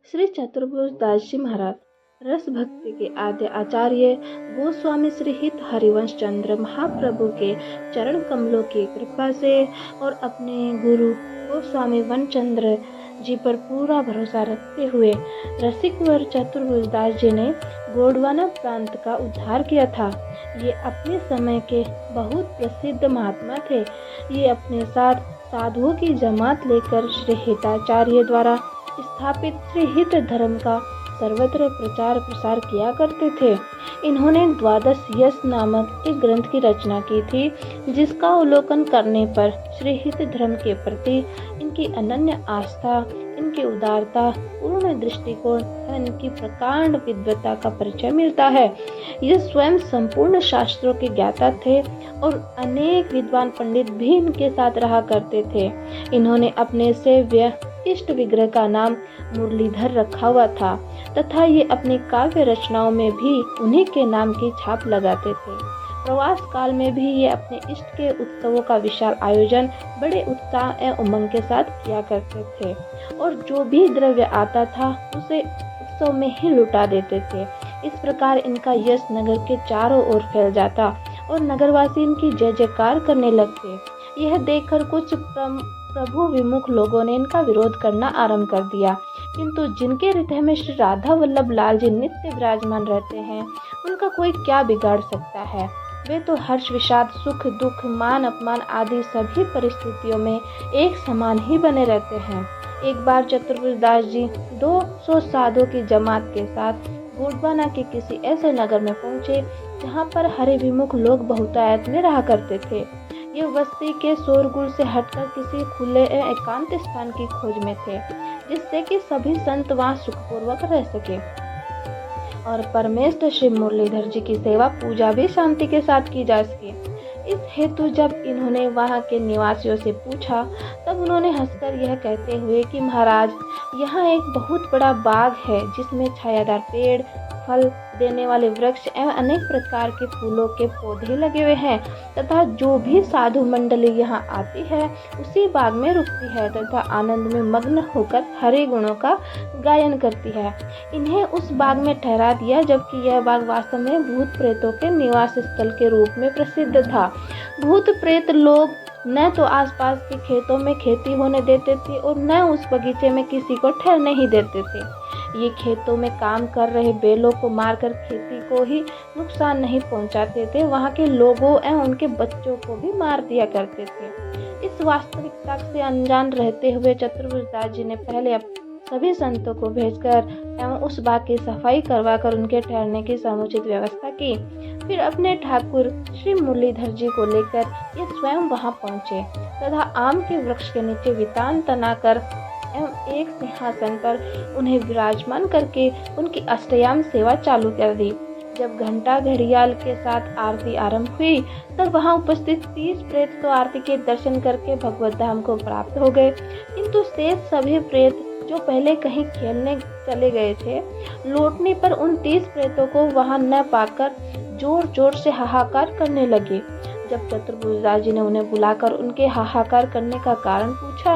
श्री चतुर्भुज दास जी महाराज रस भक्ति के आद्य आचार्य गोस्वामी श्री हित हरिवंश चंद्र महाप्रभु के चरण कमलों की कृपा से और अपने गुरु गोस्वामी वनचंद्र जी पर पूरा भरोसा रखते हुए रसिकवर चतुर्भुज दास जी ने गोंडवाना प्रांत का उद्धार किया था। ये अपने समय के बहुत प्रसिद्ध महात्मा थे। ये अपने साथ साधुओं की जमात लेकर श्री हिताचार्य द्वारा स्थापित श्री हित धर्म का सर्वत्र प्रचार प्रसार किया करते थे। इन्होंने द्वादश यश नामक एक ग्रंथ की रचना की थी, जिसका अवलोकन करने पर श्री हित धर्म के प्रति इनकी अनन्य आस्था, इनकी उदारता, पूर्ण दृष्टिकोण और इनकी प्रकांड विद्वता का परिचय मिलता है। ये स्वयं संपूर्ण शास्त्रों के ज्ञाता थे और अनेक विद्वान पंडित भी इनके साथ रहा करते थे। इन्होंने अपने सेव्य इष्ट विग्रह का नाम मुरलीधर रखा हुआ था तथा ये अपनी काव्य रचनाओं में भी उन्हीं के नाम की छाप लगाते थे। प्रवास काल में भी ये अपने इष्ट के उत्सवों का विशाल आयोजन बड़े उत्साह एवं उमंग के साथ किया करते थे और जो भी द्रव्य आता था उसे उत्सव में ही लुटा देते थे। इस प्रकार इनका यश नगर के चारों ओर फैल जाता और नगरवासी इनकी जय जयकार करने लगते। यह देखकर कुछ प्रभु विमुख लोगों ने इनका विरोध करना आरंभ कर दिया, किंतु जिनके हृदय में श्री राधा वल्लभ लाल जी नित्य विराजमान रहते हैं, उनका कोई क्या बिगाड़ सकता है। वे तो हर्ष विषाद सुख दुख मान अपमान आदि सभी परिस्थितियों में एक समान ही बने रहते हैं। एक बार चतुर्भुज दास जी 200 साधुओं की जमात के साथ गोंडवाना के किसी ऐसे नगर में पहुंचे जहां पर हरि विमुख लोग बहुतायत में रहा करते थे। ये बस्ती के शोरगुल से हटकर किसी खुले एकांत स्थान की खोज में थे, जिससे कि सभी संत वहां सुखपूर्वक रह सके और परमेश्वर श्री मुरलीधर जी की सेवा पूजा भी शांति के साथ की जा सके। इस हेतु जब इन्होंने वहां के निवासियों से पूछा, तब उन्होंने हंसकर यह कहते हुए कि महाराज, यहाँ एक बहुत बड़ा बाग है जिसमें छायादार पेड़, फल देने वाले वृक्ष एवं अनेक प्रकार के फूलों के पौधे लगे हुए हैं तथा जो भी साधु मंडली यहाँ आती है उसी बाग में रुकती है तथा आनंद में मग्न होकर हरि गुणों का गायन करती है। इन्हें उस बाग में ठहरा दिया, जबकि यह बाग वास्तव में भूत प्रेतों के निवास स्थल के रूप में प्रसिद्ध था। भूत प्रेत लोग न तो आसपास के खेतों में खेती होने देते थे और न उस बगीचे में किसी को ठहरने ही देते थे। ये खेतों में काम कर रहे बैलों को मारकर खेती को ही नुकसान नहीं पहुंचाते थे, वहां के लोगों एवं उनके बच्चों को भी मार दिया करते थे। इस वास्तविकता से अनजान रहते हुए चतुर्भुज दास जी ने पहले सभी संतों को भेजकर एवं उस बाग की सफाई करवाकर उनके ठहरने की समुचित व्यवस्था की। फिर अपने ठाकुर श्री मुरलीधर जी को लेकर ये स्वयं वहां पहुंचे तथा आम के वृक्ष के नीचे वितान तनाकर एवं एक सिंहासन पर उन्हें विराजमान करके उनकी अष्टयाम सेवा चालू कर दी। जब घंटा घड़ियाल के साथ आरती आरंभ हुई, तब वहां उपस्थित 30 प्रेत तो आरती के दर्शन करके भगवत धाम को प्राप्त हो गए, किंतु शेष सभी प्रेत जो पहले कहीं खेलने चले गए थे, लौटने पर उन 30 प्रेतों को वहां न पाकर जोर जोर से हाहाकार करने लगे। जब चतुर्भुज दास जी ने उन्हें बुलाकर उनके हाहाकार करने का कारण पूछा,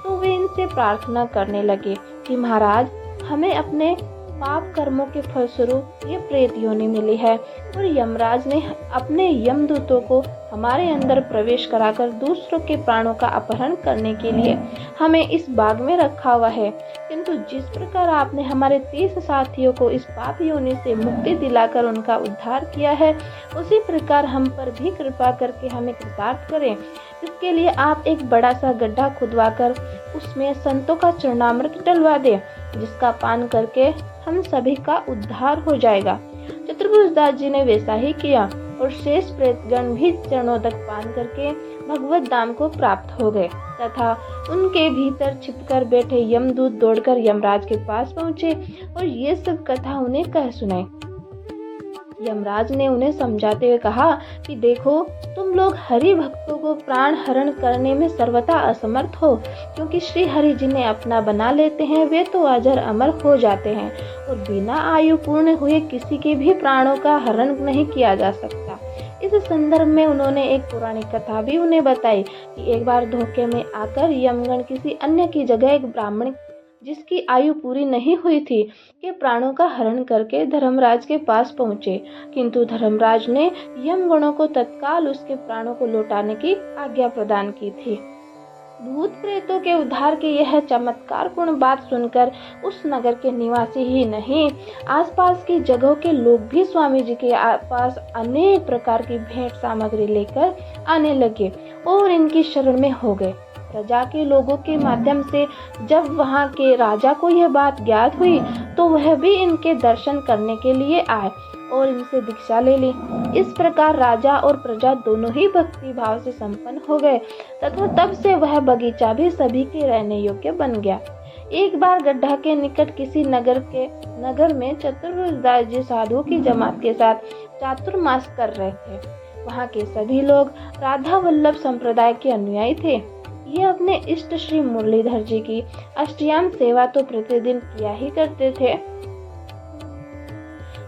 तो वे इनसे प्रार्थना करने लगे कि महाराज, हमें अपने पाप कर्मों के फलस्वरूप ये प्रेत योनि मिली है और यमराज ने अपने यमदूतों को हमारे अंदर प्रवेश कराकर दूसरों के प्राणों का अपहरण करने के लिए हमें इस बाग में रखा हुआ है। किंतु जिस प्रकार आपने हमारे 30 साथियों को इस पाप योनि से मुक्ति दिलाकर उनका उद्धार किया है, उसी प्रकार हम पर भी कृपा करके हमें कृतार्थ करें। इसके लिए आप एक बड़ा सा गड्ढा खुदवाकर उसमें संतों का चरणामृत डलवा दें, जिसका पान करके हम सभी का उद्धार हो जाएगा। चतुर्भुज दास जी ने वैसा ही किया और शेष प्रेतगण भी चरणों तक पान करके भगवत धाम को प्राप्त हो गए तथा उनके भीतर छिपकर बैठे यमदूत दौड़कर यमराज के पास पहुंचे और ये सब कथा उन्हें कह सुनाई। यमराज ने उन्हें समझाते हुए कहा कि देखो, तुम लोग हरि भक्तों को प्राण हरण करने में सर्वथा असमर्थ हो, क्योंकि श्री हरि जिन्हें अपना बना लेते हैं वे तो अजर अमर हो जाते हैं और बिना आयु पूर्ण हुए किसी के भी प्राणों का हरण नहीं किया जा सकता। इस संदर्भ में उन्होंने एक पौराणिक कथा भी उन्हें बताई कि एक बार धोखे में आकर यमगण किसी अन्य की जगह एक जिसकी आयु पूरी नहीं हुई थी, के प्राणों का हरण करके धर्मराज के पास पहुँचे, किंतु धर्मराज ने यमगणों को तत्काल उसके प्राणों को लौटाने की आज्ञा प्रदान की थी। भूत प्रेतों के उद्धार की यह चमत्कारपूर्ण बात सुनकर उस नगर के निवासी ही नहीं, आसपास की जगहों के लोग भी स्वामी जी के पास अनेक प्रकार की भेंट सामग्री लेकर आने लगे और इनकी शरण में हो गए। प्रजा के लोगों के माध्यम से जब वहां के राजा को यह बात ज्ञात हुई, तो वह भी इनके दर्शन करने के लिए आए और इनसे दीक्षा ले ली। इस प्रकार राजा और प्रजा दोनों ही भक्ति भाव से संपन्न हो गए तथा तब से वह बगीचा भी सभी के रहने योग्य बन गया। एक बार गड्ढा के निकट किसी नगर में चतुर्वेदास जी साधुओं की जमात के साथ चातुर्मास कर रहे थे। वहाँ के सभी लोग राधा वल्लभ संप्रदाय के अनुयायी थे। ये अपने इष्ट श्री मुरलीधर जी की अष्टयाम सेवा तो प्रतिदिन किया ही करते थे।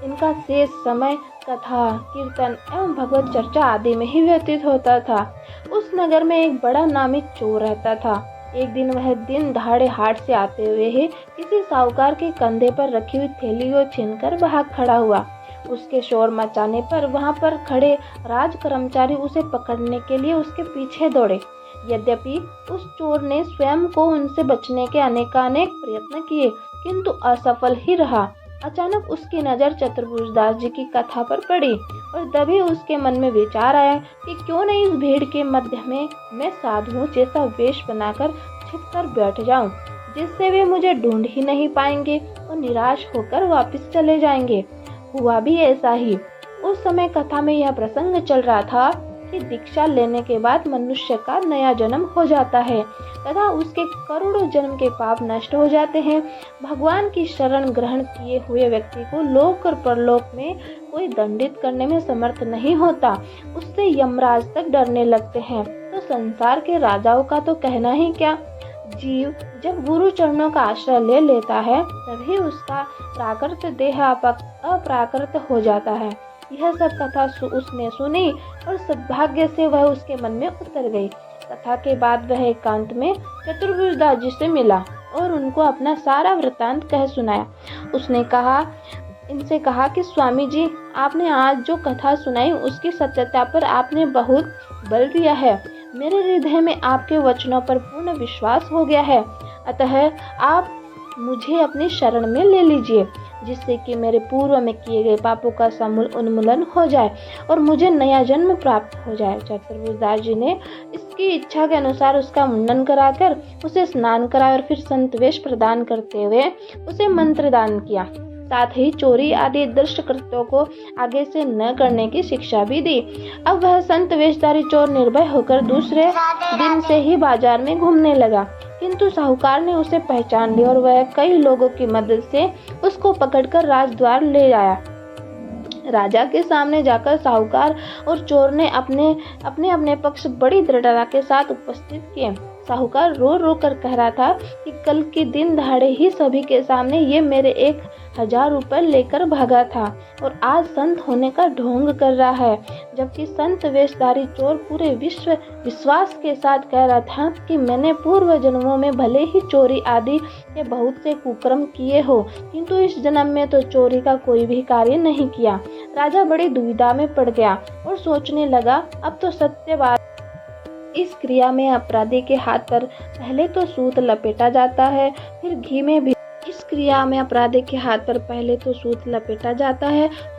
इनका शेष समय कथा, कीर्तन एवं भगवत चर्चा आदि में ही व्यतीत होता था। उस नगर में एक बड़ा नामी चोर रहता था। एक दिन वह दिन दहाड़े हाट से आते हुए ही किसी साहूकार के कंधे पर रखी हुई थैली को छीनकर भाग खड़ा हुआ। उसके शोर मचाने पर वहां पर खड़े राज कर्मचारी उसे पकड़ने के लिए उसके पीछे दौड़े। यद्यपि उस चोर ने स्वयं को उनसे बचने के अनेकानेक प्रयत्न किए, किंतु असफल ही रहा। अचानक उसकी नज़र चतुर्भुजदास जी की कथा पर पड़ी और तभी उसके मन में विचार आया कि क्यों नहीं इस भीड़ के मध्य में मैं साधुओं जैसा वेश बनाकर छिपकर बैठ जाऊं, जिससे वे मुझे ढूंढ ही नहीं पाएंगे और निराश होकर वापस चले जाएंगे। हुआ भी ऐसा ही। उस समय कथा में यह प्रसंग चल रहा था कि दीक्षा लेने के बाद मनुष्य का नया जन्म हो जाता है तथा उसके करोड़ों जन्म के पाप नष्ट हो जाते हैं। भगवान की शरण ग्रहण किए हुए व्यक्ति को लोक और परलोक में कोई दंडित करने में समर्थ नहीं होता, उससे यमराज तक डरने लगते हैं। तो संसार के राजाओं का तो कहना ही क्या। जीव जब गुरु चरणों का आश्रय ले लेता है तभी उसका प्राकृत देह अप्राकृत हो जाता है। यह सब कथा उसने सुनी और सद्भाग्य से वह उसके मन में उतर गई। कथा के बाद वह एकांत में चतुर्भुजदास जी से मिला और उनको अपना सारा वृतांत कह सुनाया। उसने इनसे कहा कि स्वामी जी, आपने आज जो कथा सुनाई उसकी सत्यता पर आपने बहुत बल दिया है। मेरे हृदय में आपके वचनों पर पूर्ण विश्वास हो गया है। अतः आप मुझे अपनी शरण में ले लीजिए, जिससे कि मेरे पूर्व में किए गए पापों का समूल उन्मूलन हो जाए और मुझे नया जन्म प्राप्त हो जाए। चतुर्भुजदास जी ने इसकी इच्छा के अनुसार उसका मुंडन कराकर उसे स्नान कराया और फिर संत वेश प्रदान करते हुए उसे मंत्र दान किया। साथ ही चोरी आदि दुष्ट कृत्यों को आगे से न करने की शिक्षा भी दी। अब वह संत वेशधारी चोर निर्भय होकर दूसरे दिन से ही बाजार में घूमने लगा, किंतु साहूकार ने उसे पहचान लिया और वह कई लोगों की मदद से उसको पकड़कर राजद्वार ले आया। राजा के सामने जाकर साहूकार और चोर ने अपने पक्ष बड़ी दृढ़ता के साथ उपस्थित किए। साहूकार रो रो कर कह रहा था कि कल के दिन दहाड़े ही सभी के सामने ये मेरे 1000 रुपये लेकर भागा था और आज संत होने का ढोंग कर रहा है, जबकि संत वेशधारी चोर पूरे विश्वास के साथ कह रहा था कि मैंने पूर्व जन्मों में भले ही चोरी आदि के बहुत से कुकर्म किए हो, किंतु इस जन्म में तो चोरी का कोई भी कार्य नहीं किया। राजा बड़ी दुविधा में पड़ गया और सोचने लगा, अब तो सत्य बात। इस क्रिया में अपराधी के हाथ पर पहले तो सूत लपेटा जाता है,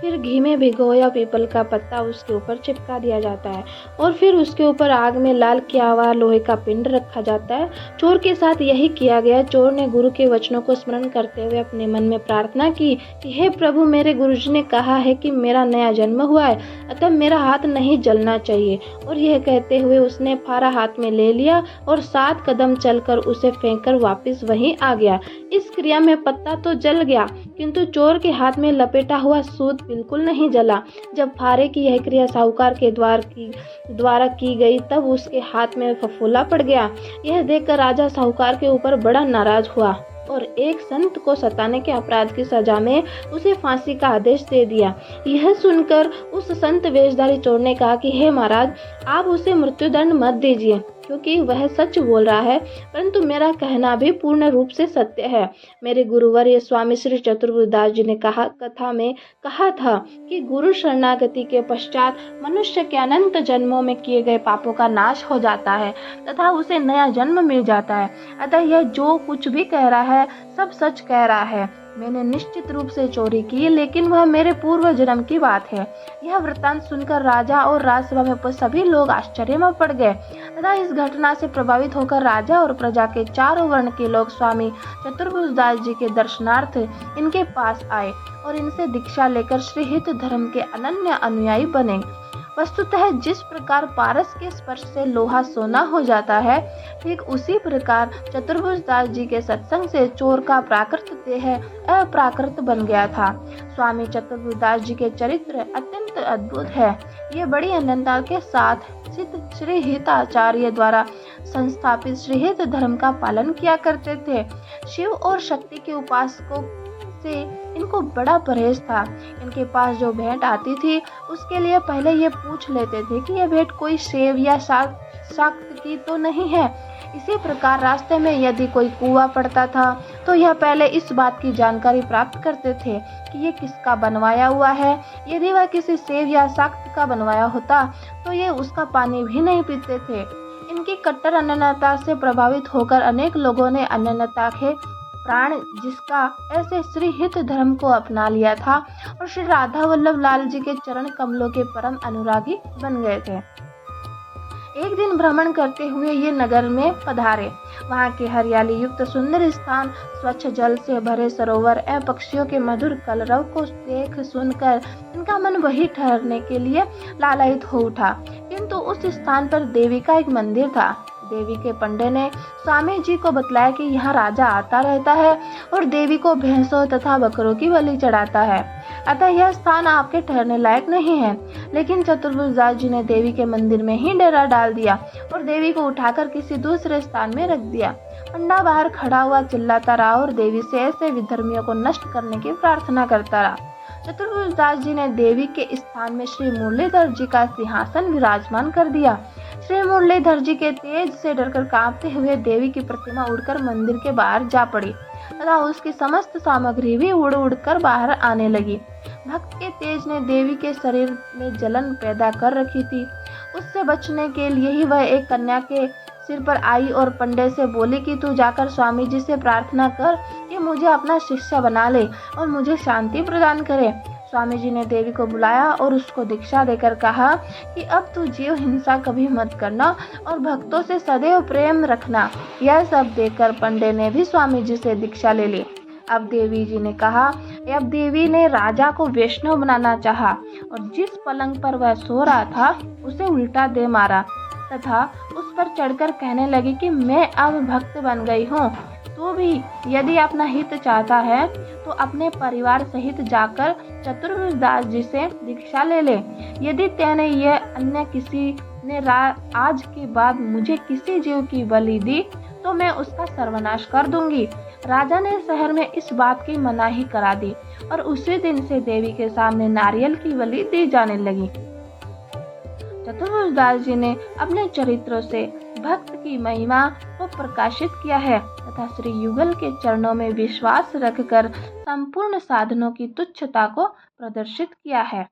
फिर घी में भिगोया पीपल का पत्ता उसके ऊपर चिपका दिया जाता है और फिर उसके ऊपर आग में लाल किया हुआ लोहे का पिंड रखा जाता है। चोर के साथ यही किया गया। चोर ने गुरु के वचनों को स्मरण करते हुए अपने मन में प्रार्थना की कि हे प्रभु, मेरे गुरुजी ने कहा है कि मेरा नया जन्म हुआ है, अतः मेरा हाथ नहीं जलना चाहिए। और यह कहते हुए उसने फारा हाथ में ले लिया और 7 कदम चलकर उसे फेंककर वापस वहीं आ गया। इस क्रिया में पत्ता तो जल गया, किंतु चोर के हाथ में लपेटा हुआ सूत बिल्कुल नहीं जला। जब फारे की यह क्रिया साहूकार के द्वारा की गई तब उसके हाथ में फफोला पड़ गया। यह देखकर राजा साहूकार के ऊपर बड़ा नाराज हुआ और एक संत को सताने के अपराध की सजा में उसे फांसी का आदेश दे दिया। यह सुनकर उस संत वेशधारी चोर ने कहा कि हे महाराज, आप उसे मृत्युदंड मत दीजिए, क्योंकि वह सच बोल रहा है, परंतु मेरा कहना भी पूर्ण रूप से सत्य है। मेरे गुरुवर्य स्वामी श्री चतुर्भुजदास जी ने कथा में कहा था कि गुरु शरणागति के पश्चात मनुष्य के अनंत जन्मों में किए गए पापों का नाश हो जाता है तथा उसे नया जन्म मिल जाता है। अतः यह जो कुछ भी कह रहा है सब सच कह रहा है। मैंने निश्चित रूप से चोरी की, लेकिन वह मेरे पूर्व जन्म की बात है। यह वृत्तांत सुनकर राजा और राजसभा में सभी लोग आश्चर्य में पड़ गए तथा इस घटना से प्रभावित होकर राजा और प्रजा के चारों वर्ण के लोग स्वामी चतुर्भुजदास जी के दर्शनार्थ इनके पास आए और इनसे दीक्षा लेकर श्री हित धर्म के अनन्य अनुयायी बने। वस्तुतः जिस प्रकार पारस के स्पर्श से लोहा सोना हो जाता है, ठीक उसी प्रकार चतुर्भुजदास जी के सत्संग से चोर का प्राकृत देह अप्राकृत बन गया था। स्वामी चतुर्भुजदास जी के चरित्र अत्यंत अद्भुत है। ये बड़ी अनंतता के साथ सिद्ध श्री हिताचार्य द्वारा संस्थापित श्री हित धर्म का पालन किया करते थे। शिव और शक्ति के उपासकों से इनको बड़ा परहेज था। इनके पास जो भेंट आती थी उसके लिए पहले ये पूछ लेते थे कि यह भेंट कोई सेव या शाक्त की तो नहीं है। इसी प्रकार रास्ते में यदि कोई कुआं पड़ता था तो यह पहले इस बात की जानकारी प्राप्त करते थे कि ये किसका बनवाया हुआ है। यदि वह किसी सेव या शाक्त का बनवाया होता तो ये उसका पानी भी नहीं पीते थे। इनकी कट्टर अनन्यता से प्रभावित होकर अनेक लोगों ने अनन्यता के प्राण जिसका ऐसे श्री हित धर्म को अपना लिया था और श्री राधा वल्लभ लाल जी के चरण कमलों के परम अनुरागी बन गए थे। एक दिन भ्रमण करते हुए ये नगर में पधारे। वहाँ के हरियाली युक्त सुंदर स्थान, स्वच्छ जल से भरे सरोवर एवं पक्षियों के मधुर कलरव को देख सुनकर इनका मन वही ठहरने के लिए लालायित हो उठा। किंतु उस स्थान पर देवी का एक मंदिर था। देवी के पंडे ने स्वामी जी को बतलाया कि यहाँ राजा आता रहता है और देवी को भैंसों तथा बकरों की बलि चढ़ाता है, अतः यह स्थान आपके ठहरने लायक नहीं है। लेकिन चतुर्भुजदास जी ने देवी के मंदिर में ही डेरा डाल दिया और देवी को उठाकर किसी दूसरे स्थान में रख दिया। पंडा बाहर खड़ा हुआ चिल्लाता रहा और देवी से ऐसे विधर्मियों को नष्ट करने की प्रार्थना करता रहा। चतुर्भुजदास जी ने देवी के स्थान में श्री मुरलीधर जी का सिंहासन विराजमान कर दिया। श्री मुरलीधर जी के तेज से डरकर कांपते हुए देवी की प्रतिमा उड़कर मंदिर के बाहर जा पड़ी तथा उसकी समस्त सामग्री भी उड़ उड़कर बाहर आने लगी। भक्त के तेज ने देवी के शरीर में जलन पैदा कर रखी थी। उससे बचने के लिए ही वह एक कन्या के सिर पर आई और पंडे से बोली कि तू जाकर स्वामी जी से प्रार्थना कर कि मुझे अपना शिष्य बना ले और मुझे शांति प्रदान करे। स्वामी जी ने देवी को बुलाया और उसको दीक्षा देकर कहा कि अब तू जीव हिंसा कभी मत करना और भक्तों से सदैव प्रेम रखना। यह सब देखकर पंडे ने भी स्वामी जी से दीक्षा ले ली। अब देवी ने राजा को वैष्णव बनाना चाहा और जिस पलंग पर वह सो रहा था उसे उल्टा दे मारा तथा उस पर चढ़कर कहने लगी कि मैं अब भक्त बन गई हूँ। तू भी यदि अपना हित चाहता है तो अपने परिवार सहित जाकर चतुर्भुजदास जी से दीक्षा ले ले। यदि तेने यह अन्य किसी ने आज के बाद मुझे किसी जीव की बलि दी तो मैं उसका सर्वनाश कर दूंगी। राजा ने शहर में इस बात की मनाही करा दी और उसी दिन से देवी के सामने नारियल की बलि दी जाने लगी। चतुर्भुजदास जी ने अपने चरित्रों से भक्त की महिमा को प्रकाशित किया है तथा श्री युगल के चरणों में विश्वास रखकर संपूर्ण साधनों की तुच्छता को प्रदर्शित किया है।